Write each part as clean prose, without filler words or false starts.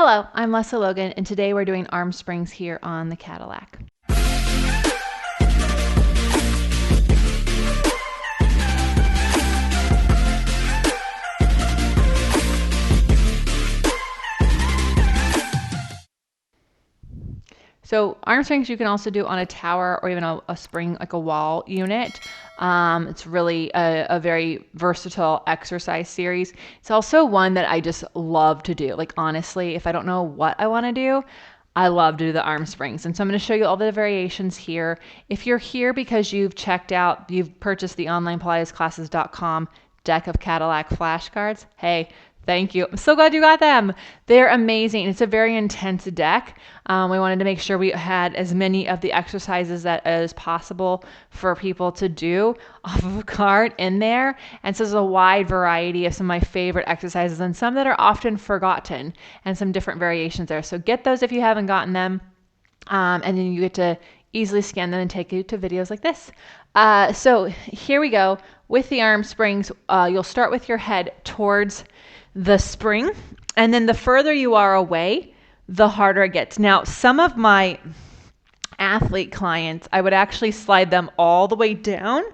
Hello, I'm Lesley Logan, and today we're doing arm springs here on the Cadillac. So arm springs you can also do on a tower or even a spring, like a wall unit. It's really a very versatile exercise series. It's also one that I just love to do. Like honestly, if I don't know what I want to do, I love to do the arm springs. And so I'm going to show you all the variations here. If you're here because you've purchased the online PilatesClasses.com deck of Cadillac flashcards, hey, thank you. I'm so glad you got them. They're amazing. It's a very intense deck. We wanted to make sure we had as many of the exercises as possible for people to do off of a card in there. And so there's a wide variety of some of my favorite exercises and some that are often forgotten and some different variations there. So get those if you haven't gotten them. And then you get to easily scan them and take you to videos like this. So here we go. With the arm springs, you'll start with your head towards the spring, and then the further you are away, the harder it gets. Now, some of my athlete clients, I would actually slide them all the way down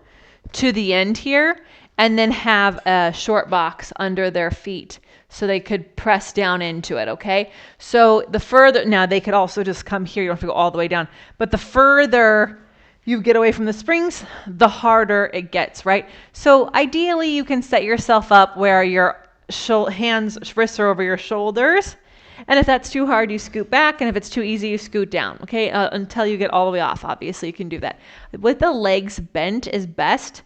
to the end here and then have a short box under their feet so they could press down into it, okay? So the further, now they could also just come here, you don't have to go all the way down, but the further you get away from the springs, the harder it gets, right? So ideally you can set yourself up where your wrists are over your shoulders. And if that's too hard, you scoot back. And if it's too easy, you scoot down, okay? Until you get all the way off, obviously you can do that. With the legs bent is best.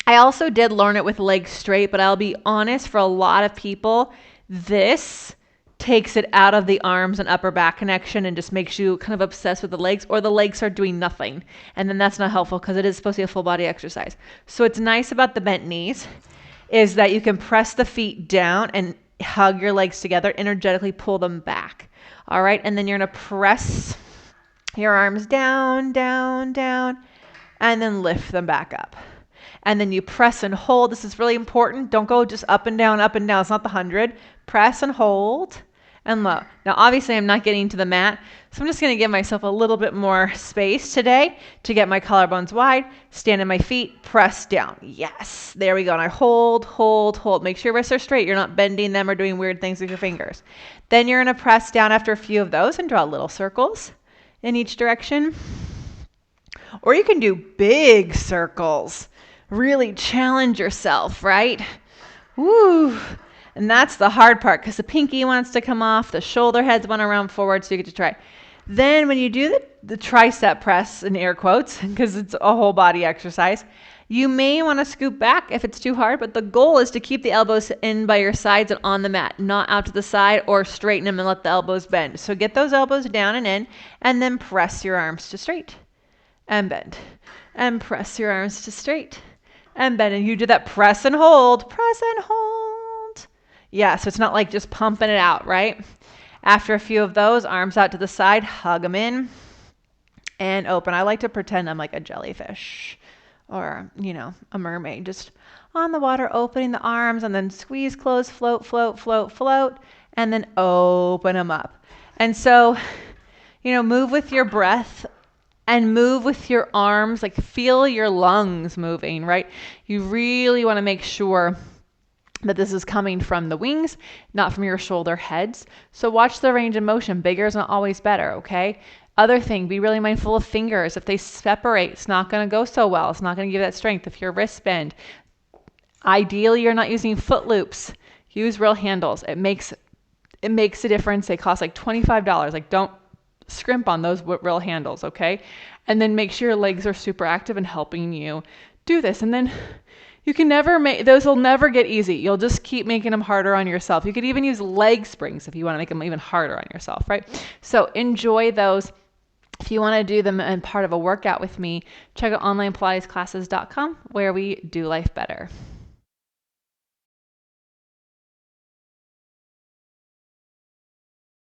I also did learn it with legs straight, but I'll be honest, for a lot of people, this takes it out of the arms and upper back connection and just makes you kind of obsessed with the legs, or the legs start doing nothing. And then that's not helpful because it is supposed to be a full body exercise. So what's nice about the bent knees is that you can press the feet down and hug your legs together, energetically pull them back. All right, and then you're gonna press your arms down, down, down, and then lift them back up. And then you press and hold. This is really important. Don't go just up and down, up and down. It's not the 100. Press and hold and low. Now, obviously, I'm not getting to the mat, so I'm just going to give myself a little bit more space today to get my collarbones wide, stand on my feet, press down. Yes, there we go. And I hold, hold, hold. Make sure your wrists are straight. You're not bending them or doing weird things with your fingers. Then you're going to press down after a few of those and draw little circles in each direction. Or you can do big circles. Really challenge yourself, right? Woo! And that's the hard part because the pinky wants to come off, the shoulder heads want to round forward, so you get to try. Then when you do the tricep press, in air quotes, because it's a whole body exercise, you may want to scoot back if it's too hard, but the goal is to keep the elbows in by your sides and on the mat, not out to the side, or straighten them and let the elbows bend. So get those elbows down and in, and then press your arms to straight and bend, and press your arms to straight and bend. And you do that press and hold, press and hold. Yeah, so it's not like just pumping it out, right? After a few of those, arms out to the side, hug them in and open. I like to pretend I'm like a jellyfish or, a mermaid, just on the water, opening the arms and then squeeze, close, float, float, float, float, and then open them up. And so, move with your breath and move with your arms, like feel your lungs moving, right? You really want to make sure that this is coming from the wings, not from your shoulder heads. So watch the range of motion. Bigger is not always better, okay? Other thing, be really mindful of fingers. If they separate, it's not going to go so well. It's not going to give that strength. If your wrist bend, ideally you're not using foot loops. Use real handles. It makes a difference. They cost like $25. Like don't scrimp on those real handles, okay? And then make sure your legs are super active and helping you do this. And then you can never those will never get easy. You'll just keep making them harder on yourself. You could even use leg springs if you want to make them even harder on yourself, right? So enjoy those. If you want to do them in part of a workout with me, check out onlinepilatesclasses.com where we do life better.